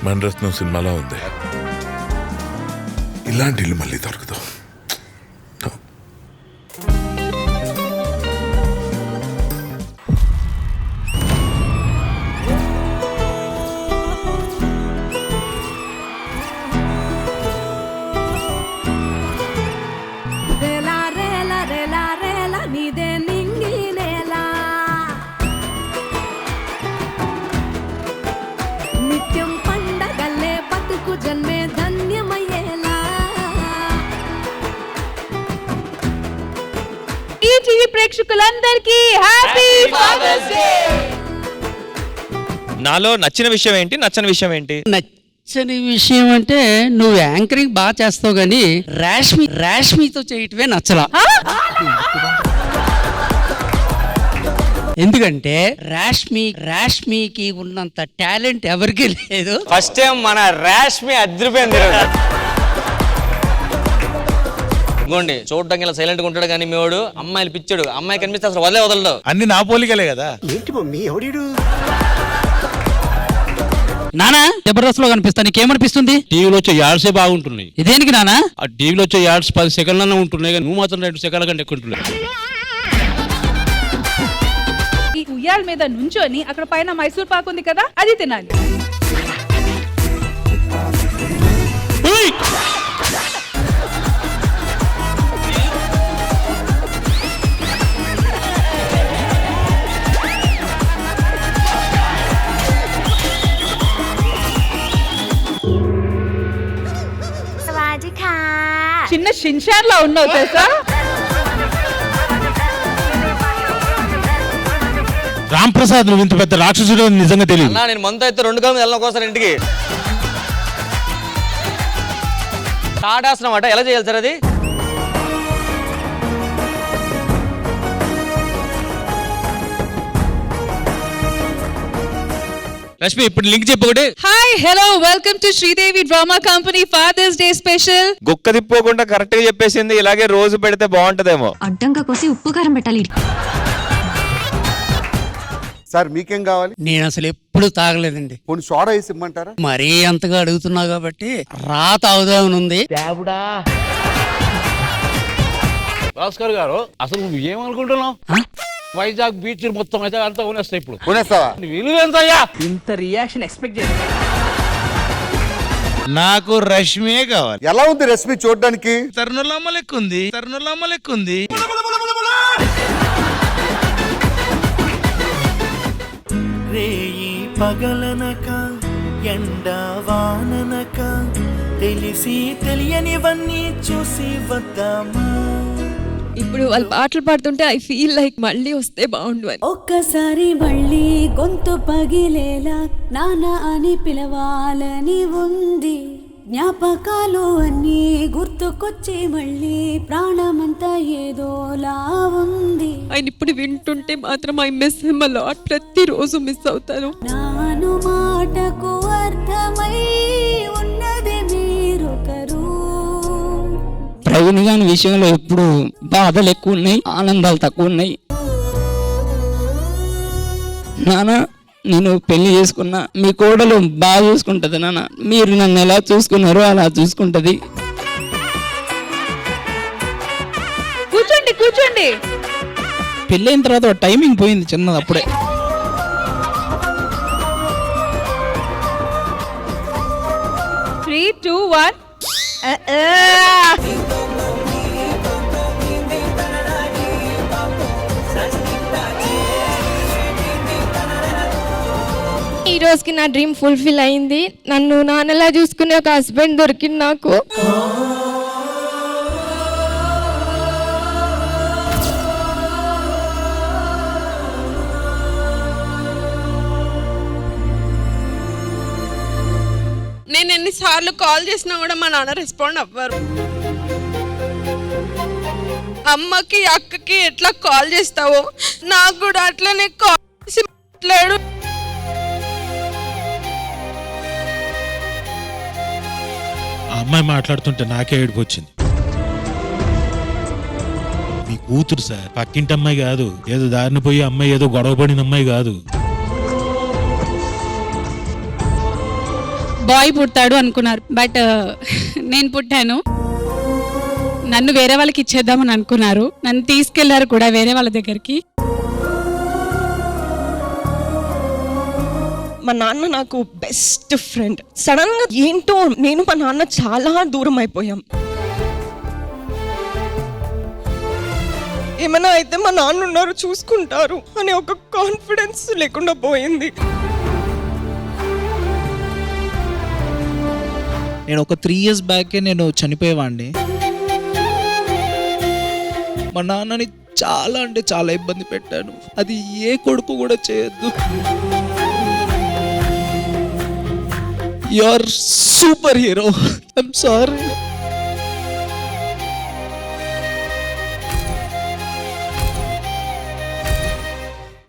మణరత్నం సినిమాలో ఉంది. ఇలాంటి ఇల్లు మళ్ళీ దొరకదు. ప్రేక్షకులందరికీ హ్యాపీ ఫాదర్స్ డే. నాలో నచ్చిన విషయం ఏంటి, నచ్చని విషయం ఏంటి? నచ్చని విషయం అంటే నువ్వు యాంకరింగ్ బాగా చేస్తావు గానీ రాష్మితో చేయటమే నచ్చలా. ఎందుకంటే రాష్మికి ఉన్నంత టాలెంట్ ఎవరికి లేదు. ఫస్ట్ టైం మన రాష్మి అదిరిపోయింది. ఇంకోండి చూడడానికి ఇలా సైలెంట్ గా ఉంటాడు కానీ మీవాడు అమ్మాయిలు పిచ్చాడు. అమ్మాయి కనిపిస్తే అసలు వదలడు. అన్ని నా పోలికలే కదా. ఏంటి మమ్మీ ఎవడు? నానా జబర్దస్త్ లో కనిపిస్తా, నీకేమనిపిస్తుంది? టీవీలో వచ్చే యాడ్సే బాగుంటున్నాయి. ఇదేనికి నానా? ఆ టీవీలో వచ్చే యాడ్స్ 10 సెకండ్లన్నా ఉంటున్నాయి కానీ నువ్వు మాత్రం 2 సెకండ్ల కంటే ఎక్కువ ఉంటున్నాయి. ఈ ఉయ్యాల మీద నుంచొని అక్కడ పైన మైసూర్ పాక్ ఉంది కదా, అది తినాలి. చిన్న షిన్షాన్ లా ఉన్నావు తెలుసా? రామ్ ప్రసాద్ నువ్వు ఇంత పెద్ద రాక్షసుడు నిజంగా తెలియదు. నేను మంత అయితే 2 కాలం వెళ్ళిన ఒకసారి ఇంటికి తాడాసనం అట ఎలా చేయాలి సార్ అది? లక్ష్మి ఇప్పుడు లింక్ చెప్పు ఒకటి. Hi hello welcome to Sridevi drama company father's day special. గుక్క తిప్పుకోకుండా కరెక్ట్ గా చెప్పేసింది. ఇలాగే రోజు పెడితే బాగుంటదేమో. అడ్డంగా కోసి ఉప్పు కారం పెట్టాలి. సార్ మీకేం కావాలి? నేను అసలు ఎప్పుడు తాగలేదండి. కొన్ని సోడా వేసి ఇమ్మంటారా? మరీ అంతగా అడుగుతున్నా కాబట్టి రా తాగుదామని ఉంది. భాస్కర్ గారు అసలు నువ్వు ఏమనుకుంటున్నావు? వైజాగ్ బీచ్ మొత్తం అయితే అంతా కొనేస్తాయి. ఇప్పుడు కొనేస్తావా? విలువెంతయ్యా? ఇంత రియాక్షన్ ఎక్స్పెక్ట్ చేయాలి. నాకు రష్మియే కావాలి. ఎలా ఉంది రష్మి చూడడానికి? తరుణులమ్మ లెక్కుంది. రేయి పగలనక ఎండ వాననక తెలిసి తెలియనివన్నీ చూసి వద్దామా. ఇప్పుడు వాళ్ళు పాటలు పాడుతుంటే ఐ ఫీల్ లైక్ మళ్ళీ వస్తే బాగుండు అని. ఒక్కసారి మళ్ళీ గొంతు పగిలేలా నాన్న అని పిలవాలని ఉంది. జ్ఞాపకాలు అన్నీ గుర్తుకొచ్చి మళ్ళీ ప్రాణమంతా ఏదోలా ఉంది. ఆయన ఇప్పుడు వింటుంటే మాత్రం I miss him a lot. ప్రతిరోజు మిస్ అవుతాను. నాను మాటకు అర్థమై ఉన్నది మీరొకరు. ప్రవీణ్ గారి విషయంలో ఎప్పుడు బాధలు ఎక్కువ ఉన్నాయి, ఆనందాలు తక్కువ ఉన్నాయి. నాన్న నేను పెళ్లి చేసుకున్నా, మీ కోడలు బాగా చూసుకుంటది నాన్న. మీరు నన్ను ఎలా చూసుకున్నారో అలా చూసుకుంటది. కూర్చోండి. పెళ్ళైన తర్వాత టైమింగ్ పోయింది చిన్నది అప్పుడే. Three two one. ఈ రోజుకి నా డ్రీమ్ ఫుల్ఫిల్ అయింది. నన్ను నాన్నలా చూసుకునే ఒక హస్బెండ్ దొరికింది నాకు. నేను ఎన్నిసార్లు కాల్ చేసినా కూడా మా నాన్న రెస్పాండ్ అవ్వరు. అమ్మకి అక్కకి ఎట్లా కాల్ చేస్తావో నాకు కూడా అట్లనే కాల్ చేసి మాట్లాడు. అమ్మాయి మాట్లాడుతుంటే నాకే ఏడుపు వచ్చింది. మీ కూతురు సార్, పక్కింటి అమ్మాయి కాదు. ఏదో దారిని పోయి అమ్మాయి, ఏదో గొడవ పడిన అమ్మాయి కాదు. బాయ్ పుడతాడు అనుకున్నారు. బట్ నేను పుట్టాను. నన్ను వేరే వాళ్ళకి ఇచ్చేద్దామని అనుకున్నారు. నన్ను తీసుకెళ్లారు కూడా వేరే వాళ్ళ దగ్గరికి. మా నాన్న నాకు బెస్ట్ ఫ్రెండ్. సడన్ గా ఏంటో నేను మా నాన్న చాలా దూరం అయిపోయాం. ఏమైనా అయితే మా నాన్న ఉన్నారు, చూసుకుంటారు అనే ఒక కాన్ఫిడెన్స్ లేకుండా పోయింది. నేను ఒక 3 years బ్యాకే నేను చనిపోయేవాడిని. మా నాన్నని చాలా అంటే చాలా ఇబ్బంది పెట్టాను. అది ఏ కొడుకు కూడా చేయొద్దు. You are superhero. I'm sorry.